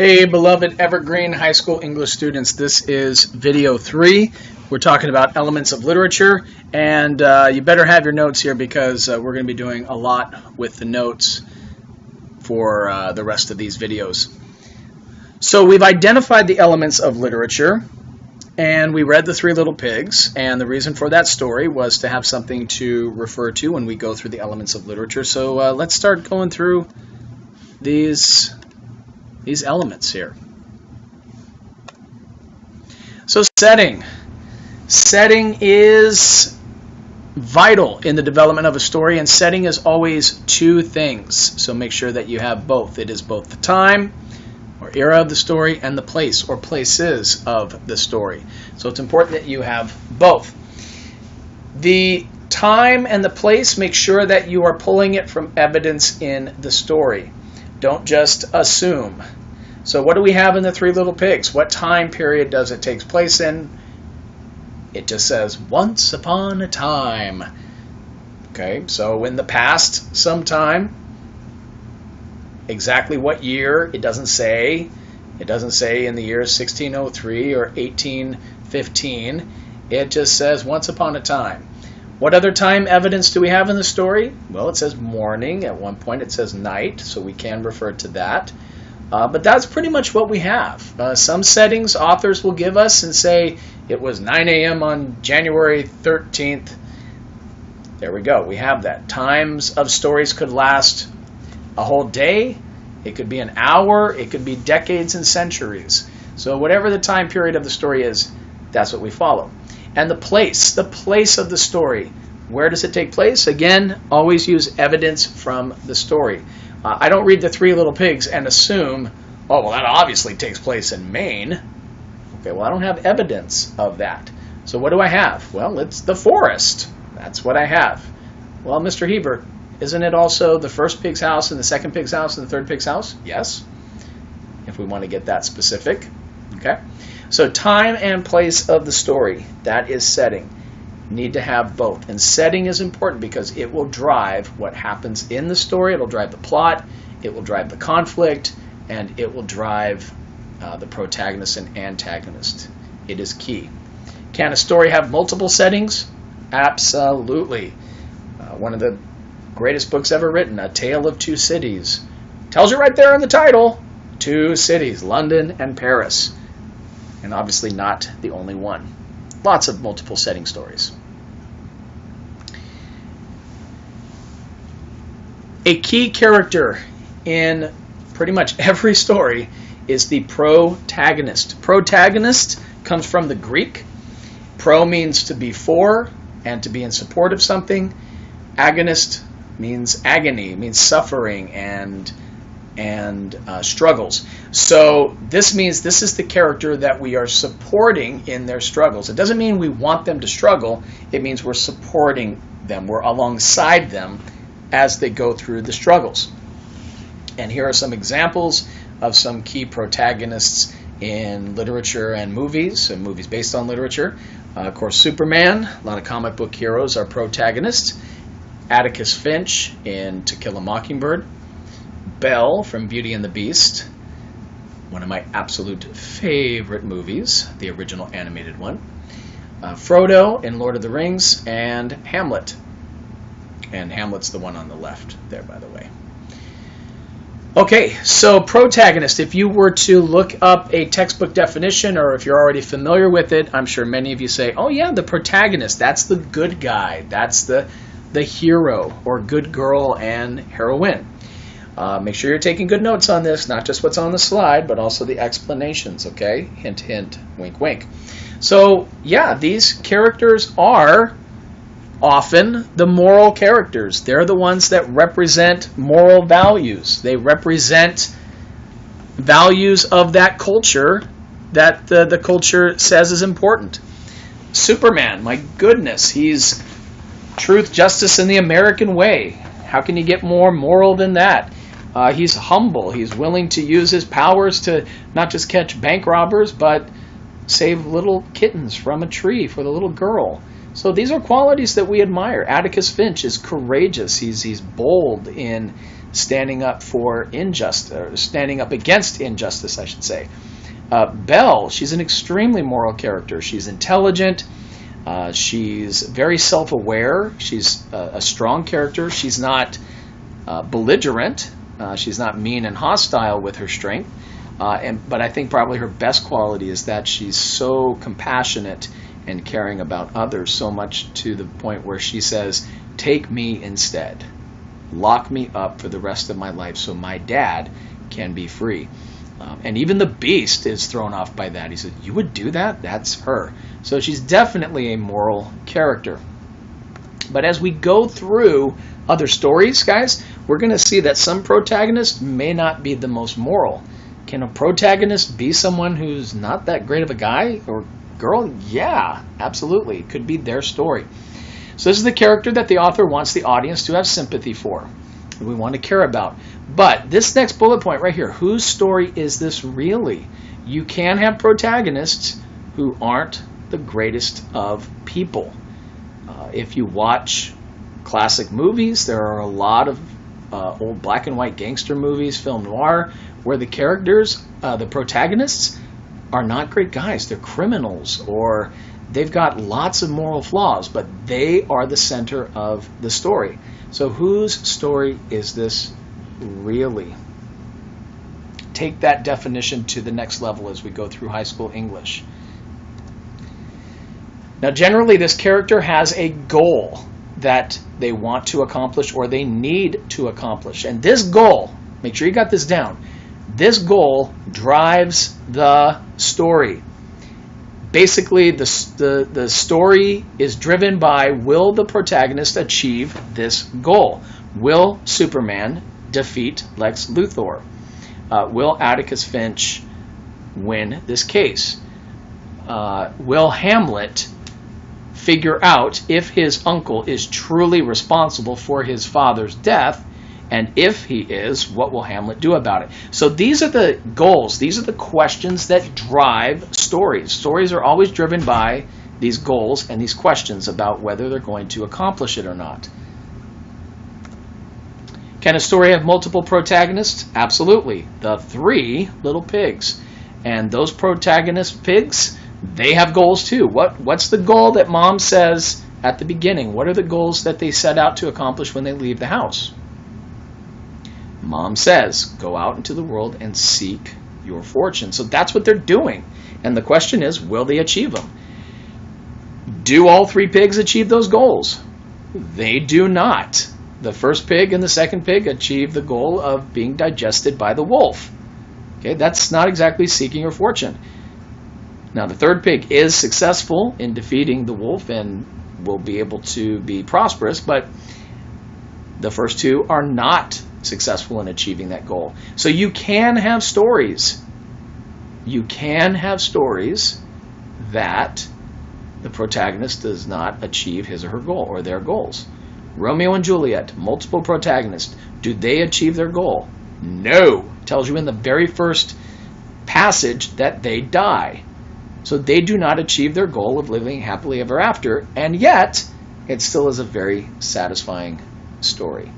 Hey, beloved Evergreen High School English students, this is video 3. We're talking about elements of literature, and you better have your notes here because we're going to be doing a lot with the notes for the rest of these videos. So we've identified the elements of literature, and we read The Three Little Pigs, and the reason for that story was to have something to refer to when we go through the elements of literature. So let's start going through these elements here. So setting. Setting is vital in the development of a story, and setting is always two things. So make sure that you have both. It is both the time or era of the story and the place or places of the story. So it's important that you have both. The time and the place, make sure that you are pulling it from evidence in the story. Don't just assume. So what do we have in The Three Little Pigs? What time period does it take place in? It just says, once upon a time. Okay, so in the past sometime. Exactly what year, it doesn't say. It doesn't say in the year 1603 or 1815. It just says, once upon a time. What other time evidence do we have in the story? Well, it says morning. At one point it says night, so we can refer to that. But that's pretty much what we have. Some settings authors will give us and say it was 9 a.m. on January 13th. There we go. We have that. Times of stories could last a whole day. It could be an hour. It could be decades and centuries. So whatever the time period of the story is, that's what we follow. And the place of the story. Where does it take place? Again, always use evidence from the story. I don't read The Three Little Pigs and assume, oh, well, that obviously takes place in Maine. Okay, well, I don't have evidence of that. So what do I have? Well, it's the forest. That's what I have. Well, Mr. Hebert, isn't it also the first pig's house and the second pig's house and the third pig's house? Yes, if we want to get that specific. Okay, so time and place of the story, that is setting. Need to have both, and setting is important because it will drive what happens in the story. It will drive the plot, it will drive the conflict, and it will drive the protagonist and antagonist. It is key. Can a story have multiple settings? Absolutely. One of the greatest books ever written, A Tale of Two Cities, tells you right there in the title, two cities, London and Paris, and obviously not the only one. Lots of multiple setting stories. A key character in pretty much every story is the protagonist. Protagonist comes from the Greek. Pro means to be for and to be in support of something. Agonist means agony, means suffering and struggles. So this means this is the character that we are supporting in their struggles. It doesn't mean we want them to struggle. It means we're supporting them. We're alongside them as they go through the struggles. And here are some examples of some key protagonists in literature and movies based on literature. Of course, Superman, a lot of comic book heroes are protagonists. Atticus Finch in To Kill a Mockingbird. Belle from Beauty and the Beast, one of my absolute favorite movies, the original animated one. Frodo in Lord of the Rings, and Hamlet. And Hamlet's the one on the left there, by the way. Okay, so protagonist, if you were to look up a textbook definition, or if you're already familiar with it, I'm sure many of you say, oh yeah, the protagonist, that's the good guy, that's the hero, or good girl and heroine. Make sure you're taking good notes on this, not just what's on the slide, but also the explanations, okay? Hint, hint, wink, wink. So, yeah, these characters are often the moral characters. They're the ones that represent moral values. They represent values of that culture that the culture says is important. Superman, my goodness, he's truth, justice, and the American way. How can you get more moral than that? He's humble. He's willing to use his powers to not just catch bank robbers, but save little kittens from a tree for the little girl. So these are qualities that we admire. Atticus Finch is courageous. He's bold in standing up for injustice, or standing up against injustice, I should say. Belle, she's an extremely moral character. She's intelligent. She's very self-aware. She's a strong character. She's not belligerent. She's not mean and hostile with her strength. But I think probably her best quality is that she's so compassionate and caring about others, so much to the point where she says, "Take me instead. Lock me up for the rest of my life so my dad can be free." And even the Beast is thrown off by that. He said, "You would do that?" That's her. So she's definitely a moral character. But as we go through other stories, guys, we're going to see that some protagonists may not be the most moral. Can a protagonist be someone who's not that great of a guy or girl? Yeah, absolutely. It could be their story. So this is the character that the author wants the audience to have sympathy for, and we want to care about. But this next bullet point right here, whose story is this really? You can have protagonists who aren't the greatest of people. If you watch classic movies, there are a lot of old black and white gangster movies, film noir, where the characters, the protagonists, are not great guys. They're criminals, or they've got lots of moral flaws, but they are the center of the story. So whose story is this really? Take that definition to the next level as we go through high school English. Now, generally, this character has a goal that they want to accomplish or they need to accomplish. And this goal, make sure you got this down, this goal drives the story. Basically, the story is driven by, will the protagonist achieve this goal? Will Superman defeat Lex Luthor? Will Atticus Finch win this case? Will Hamlet figure out if his uncle is truly responsible for his father's death? And if he is, what will Hamlet do about it? So these are the goals. These are the questions that drive stories. Stories are always driven by these goals and these questions about whether they're going to accomplish it or not. Can a story have multiple protagonists? Absolutely. The Three Little Pigs. And those protagonist pigs, they have goals too. What's the goal that mom says at the beginning? What are the goals that they set out to accomplish when they leave the house? Mom says, go out into the world and seek your fortune. So that's what they're doing. And the question is, will they achieve them? Do all three pigs achieve those goals? They do not. The first pig and the second pig achieve the goal of being digested by the wolf. Okay, that's not exactly seeking your fortune. Now, the third pig is successful in defeating the wolf and will be able to be prosperous, but the first two are not successful in achieving that goal. So you can have stories. You can have stories that the protagonist does not achieve his or her goal or their goals. Romeo and Juliet, multiple protagonists. Do they achieve their goal? No. It tells you in the very first passage that they die. So they do not achieve their goal of living happily ever after, and yet it still is a very satisfying story.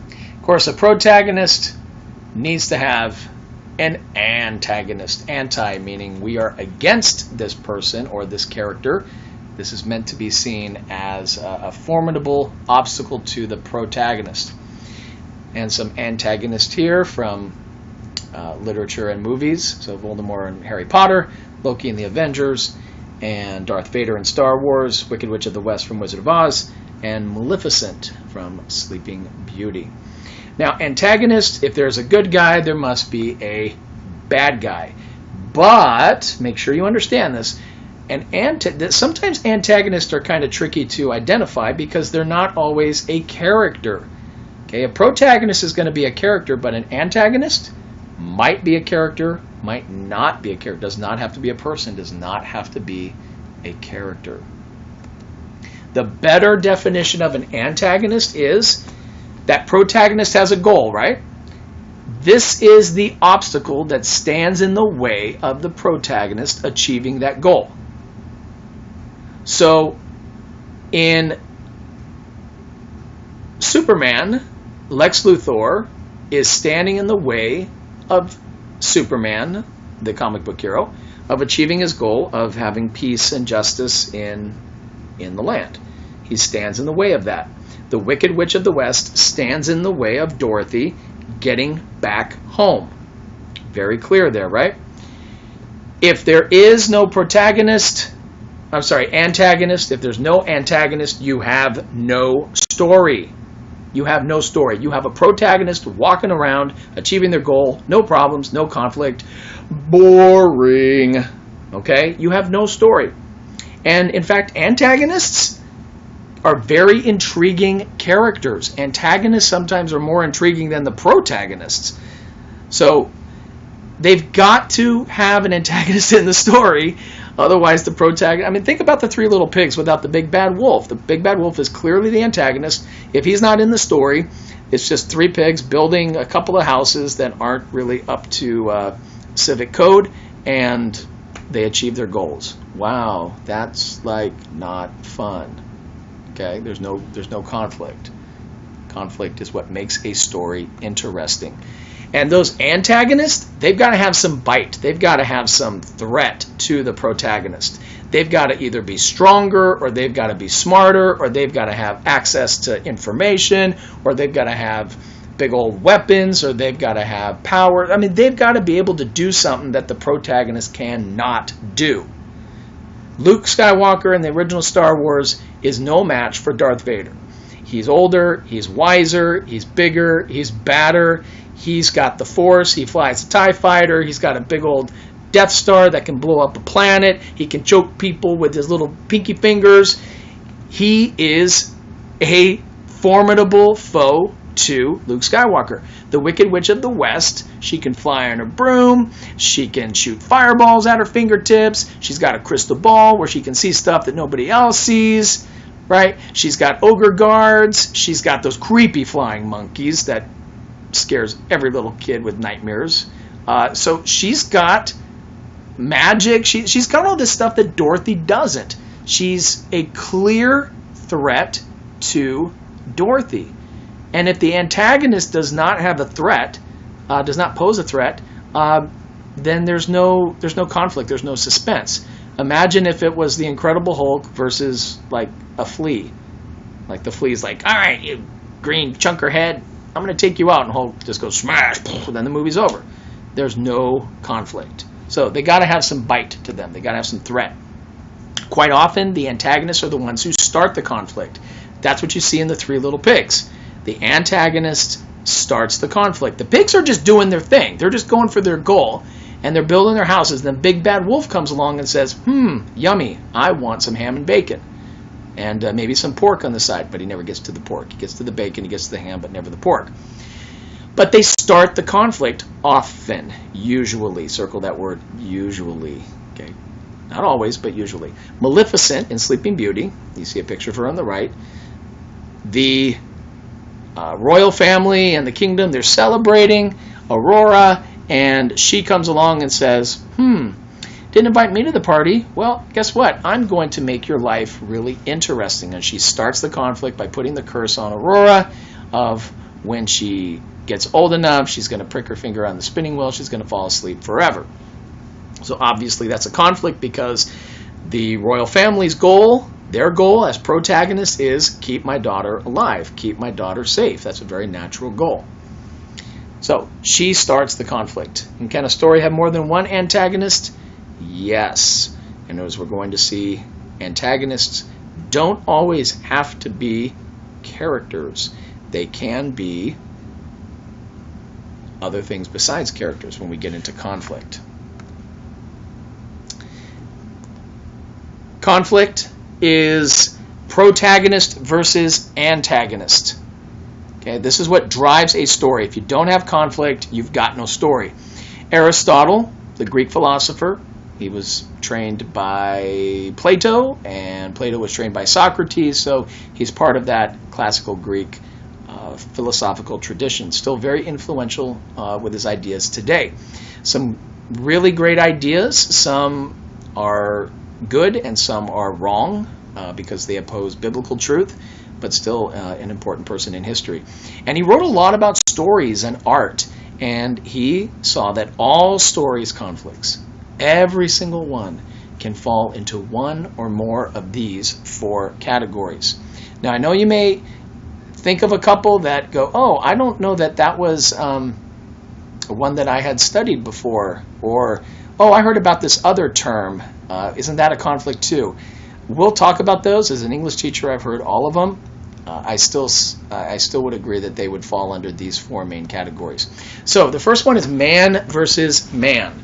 Of course, a protagonist needs to have an antagonist. Anti meaning we are against this person or this character. This is meant to be seen as a formidable obstacle to the protagonist. And some antagonists here from literature and movies. So Voldemort and Harry Potter, Loki and the Avengers, and Darth Vader in Star Wars, Wicked Witch of the West from Wizard of Oz, and Maleficent from Sleeping Beauty. Now, antagonist, if there's a good guy, there must be a bad guy. But, make sure you understand this, sometimes antagonists are kind of tricky to identify because they're not always a character. Okay, a protagonist is going to be a character, but an antagonist might be a character, might not be a character, does not have to be a person, does not have to be a character. The better definition of an antagonist is that protagonist has a goal, right? This is the obstacle that stands in the way of the protagonist achieving that goal. So, in Superman, Lex Luthor, is standing in the way of Superman, the comic book hero, of achieving his goal of having peace and justice in the land. He stands in the way of that. The Wicked Witch of the West stands in the way of Dorothy getting back home. Very clear there, right? If there is no antagonist, if there's no antagonist, you have no story. You have no story. You have a protagonist walking around, achieving their goal, no problems, no conflict. Boring. Okay? You have no story. And in fact, antagonists are very intriguing characters. Antagonists sometimes are more intriguing than the protagonists. So they've got to have an antagonist in the story. Otherwise, the protagonist... I mean, think about the Three Little Pigs without the Big Bad Wolf. The Big Bad Wolf is clearly the antagonist. If he's not in the story, it's just three pigs building a couple of houses that aren't really up to civic code, and they achieve their goals. Wow, that's like not fun. Okay, there's no conflict. Conflict is what makes a story interesting. And those antagonists, they've got to have some bite. They've got to have some threat to the protagonist. They've got to either be stronger, or they've got to be smarter, or they've got to have access to information, or they've got to have big old weapons, or they've got to have power. I mean, they've got to be able to do something that the protagonist cannot do. Luke Skywalker in the original Star Wars is no match for Darth Vader. He's older, he's wiser, he's bigger, he's badder. He's got the Force, he flies a TIE fighter, he's got a big old Death Star that can blow up a planet, he can choke people with his little pinky fingers. He is a formidable foe to Luke Skywalker. The Wicked Witch of the West, she can fly on a broom, she can shoot fireballs at her fingertips, she's got a crystal ball where she can see stuff that nobody else sees, right? She's got ogre guards, she's got those creepy flying monkeys that scares every little kid with nightmares. So she's got magic. She's got all this stuff that Dorothy doesn't. She's a clear threat to Dorothy. And if the antagonist does not have a threat, does not pose a threat, then there's no conflict. There's no suspense. Imagine if it was the Incredible Hulk versus like a flea. Like the flea's like, all right, you green chunker head, I'm going to take you out, and Hulk just goes smash, and then the movie's over. There's no conflict. So they got to have some bite to them. They got to have some threat. Quite often, the antagonists are the ones who start the conflict. That's what you see in the Three Little Pigs. The antagonist starts the conflict. The pigs are just doing their thing. They're just going for their goal, and they're building their houses. Then Big Bad Wolf comes along and says, yummy, I want some ham and bacon. And maybe some pork on the side, but he never gets to the pork. He gets to the bacon, he gets to the ham, but never the pork. But they start the conflict often, usually. Circle that word, usually. Okay, not always, but usually. Maleficent in Sleeping Beauty, you see a picture of her on the right. The royal family and the kingdom, they're celebrating Aurora, and she comes along and says, didn't invite me to the party. Well, guess what? I'm going to make your life really interesting. And she starts the conflict by putting the curse on Aurora of when she gets old enough, she's going to prick her finger on the spinning wheel, she's going to fall asleep forever. So obviously that's a conflict because the royal family's goal, their goal as protagonist is keep my daughter alive, keep my daughter safe. That's a very natural goal. So she starts the conflict. And can a story have more than one antagonist? Yes. And as we're going to see, antagonists don't always have to be characters. They can be other things besides characters when we get into conflict. Conflict is protagonist versus antagonist. Okay, this is what drives a story. If you don't have conflict, you've got no story. Aristotle, the Greek philosopher, he was trained by Plato, and Plato was trained by Socrates, so he's part of that classical Greek philosophical tradition. Still very influential with his ideas today. Some really great ideas. Some are good and some are wrong because they oppose biblical truth. but still an important person in history. And he wrote a lot about stories and art, and he saw that all stories conflicts, every single one, can fall into one or more of these four categories. Now, I know you may think of a couple that go, oh, I don't know that was one that I had studied before, or, oh, I heard about this other term. Isn't that a conflict too? We'll talk about those. As an English teacher, I've heard all of them. I still would agree that they would fall under these four main categories. So the first one is man versus man.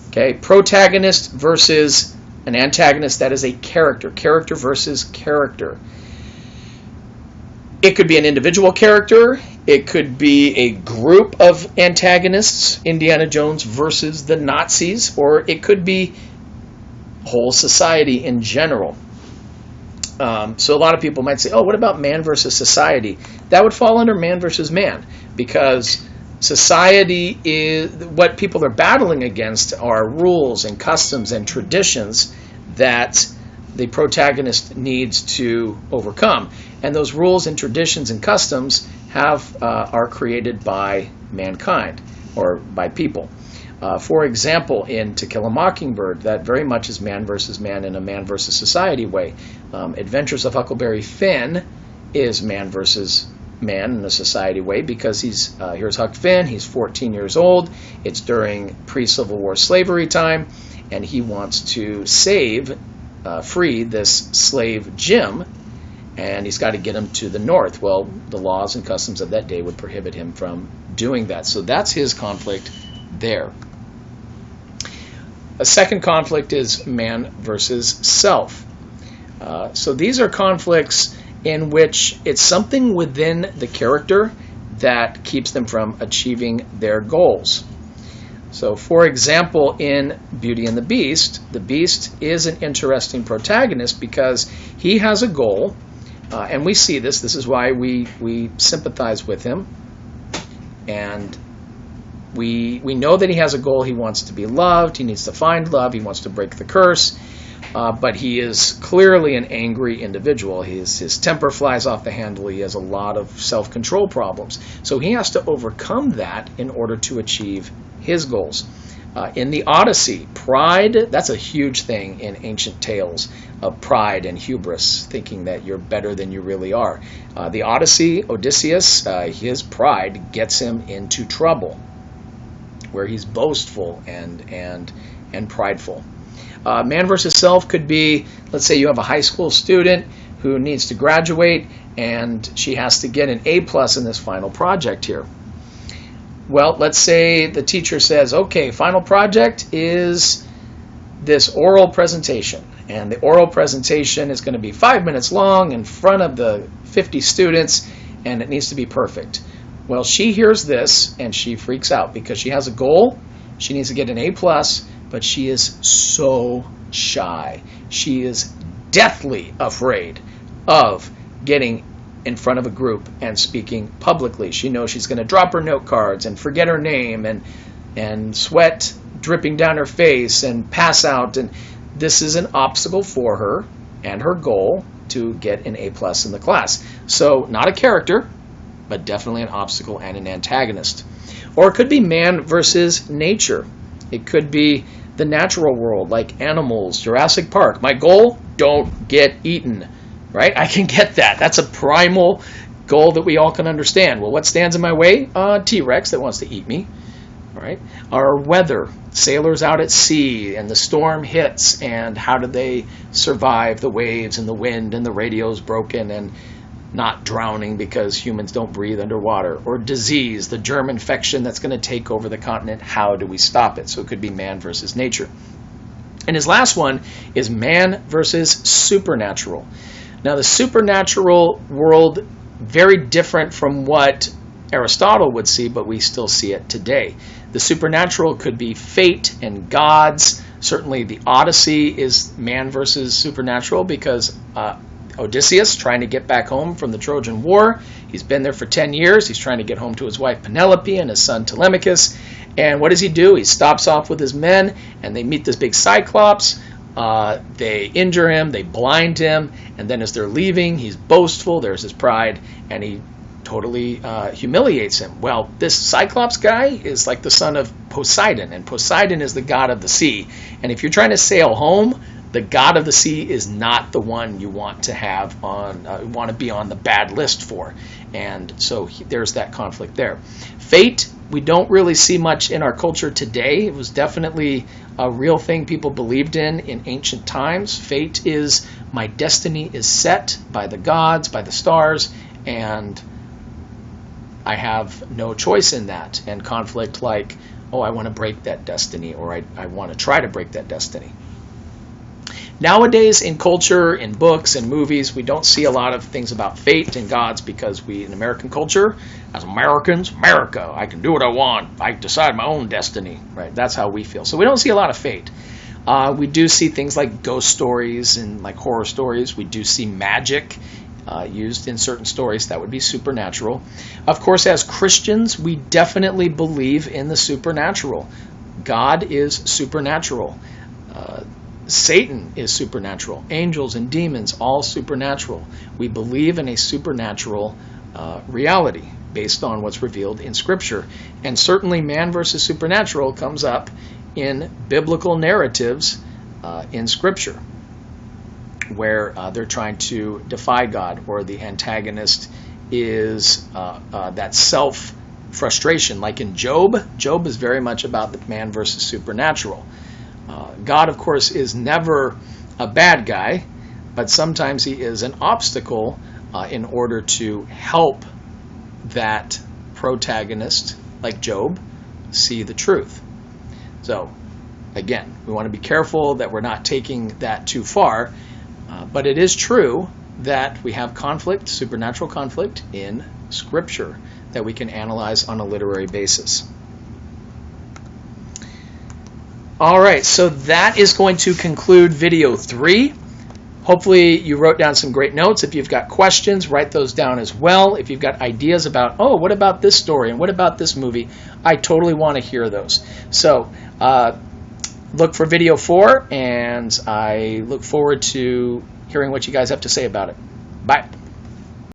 Okay, protagonist versus an antagonist. That is a character. Character versus character. It could be an individual character. It could be a group of antagonists, Indiana Jones versus the Nazis, or it could be whole society in general. So a lot of people might say, oh, what about man versus society? That would fall under man versus man, because society is what people are battling against are rules and customs and traditions that the protagonist needs to overcome. And those rules and traditions and customs are created by mankind or by people. For example, in To Kill a Mockingbird, that very much is man versus man in a man versus society way. Adventures of Huckleberry Finn is man versus man in a society way, because here's Huck Finn, he's 14 years old, it's during pre-Civil War slavery time, and he wants to free this slave Jim, and he's got to get him to the north. Well, the laws and customs of that day would prohibit him from doing that. So that's his conflict there. A second conflict is man versus self. So these are conflicts in which it's something within the character that keeps them from achieving their goals. So, for example, in Beauty and the Beast is an interesting protagonist because he has a goal, and we see this. This is why we sympathize with him, and we know that he has a goal. He wants to be loved. He needs to find love. He wants to break the curse. But he is clearly an angry individual. His temper flies off the handle. He has a lot of self-control problems. So he has to overcome that in order to achieve his goals. In the Odyssey, pride, that's a huge thing in ancient tales of pride and hubris, thinking that you're better than you really are. The Odyssey, Odysseus, his pride gets him into trouble, where he's boastful and prideful. Man versus self could be, let's say you have a high school student who needs to graduate and she has to get an A+ in this final project here. Well, let's say the teacher says, okay, final project is this oral presentation, and the oral presentation is going to be 5 minutes long in front of the 50 students, and it needs to be perfect. Well, she hears this and she freaks out because she has a goal. She needs to get an A+, but she is so shy. She is deathly afraid of getting in front of a group and speaking publicly. She knows she's going to drop her note cards and forget her name and sweat dripping down her face and pass out. And this is an obstacle for her and her goal to get an A+ in the class. So not a character, but definitely an obstacle and an antagonist. Or it could be man versus nature. It could be the natural world, like animals, Jurassic Park. My goal, don't get eaten, right? I can get that. That's a primal goal that we all can understand. Well, what stands in my way? T-Rex that wants to eat me, right? Our weather, sailors out at sea, and the storm hits, and how do they survive the waves and the wind and the radio's broken and not drowning because humans don't breathe underwater. Or disease, the germ infection that's going to take over the continent. How do we stop it? So it could be man versus nature. And his last one is man versus supernatural. Now the supernatural world, very different from what Aristotle would see, but we still see it today. The supernatural could be fate and gods. Certainly the Odyssey is man versus supernatural because Odysseus, trying to get back home from the Trojan War. He's been there for 10 years. He's trying to get home to his wife Penelope and his son Telemachus. And what does he do? He stops off with his men, and they meet this big Cyclops. They injure him, they blind him, and then as they're leaving, he's boastful, there's his pride, and he totally humiliates him. Well, this Cyclops guy is like the son of Poseidon, and Poseidon is the god of the sea. And if you're trying to sail home, the god of the sea is not the one you want to have on, want to be on the bad list for. And so there's that conflict there. Fate, we don't really see much in our culture today. It was definitely a real thing people believed in ancient times. Fate is my destiny is set by the gods, by the stars, and I have no choice in that. And conflict like, oh, I want to break that destiny, or I want to try to break that destiny. Nowadays, in culture, in books, and movies, we don't see a lot of things about fate and gods because we, in American culture, as Americans, America, I can do what I want. I decide my own destiny. Right? That's how we feel. So we don't see a lot of fate. We do see things like ghost stories and like horror stories. We do see magic used in certain stories. That would be supernatural. Of course, as Christians, we definitely believe in the supernatural. God is supernatural. Satan is supernatural. Angels and demons, all supernatural. We believe in a supernatural reality based on what's revealed in Scripture. And certainly man versus supernatural comes up in biblical narratives in Scripture, where they're trying to defy God, or the antagonist is that self-frustration. Like in Job, Job is very much about the man versus supernatural. God, of course, is never a bad guy, but sometimes he is an obstacle in order to help that protagonist, like Job, see the truth. So, again, we want to be careful that we're not taking that too far, but it is true that we have conflict, supernatural conflict, in Scripture that we can analyze on a literary basis. All right, so that is going to conclude video 3. Hopefully you wrote down some great notes. If you've got questions, write those down as well. If you've got ideas about, oh, what about this story and what about this movie, I totally want to hear those. So look for video 4, and I look forward to hearing what you guys have to say about it. Bye.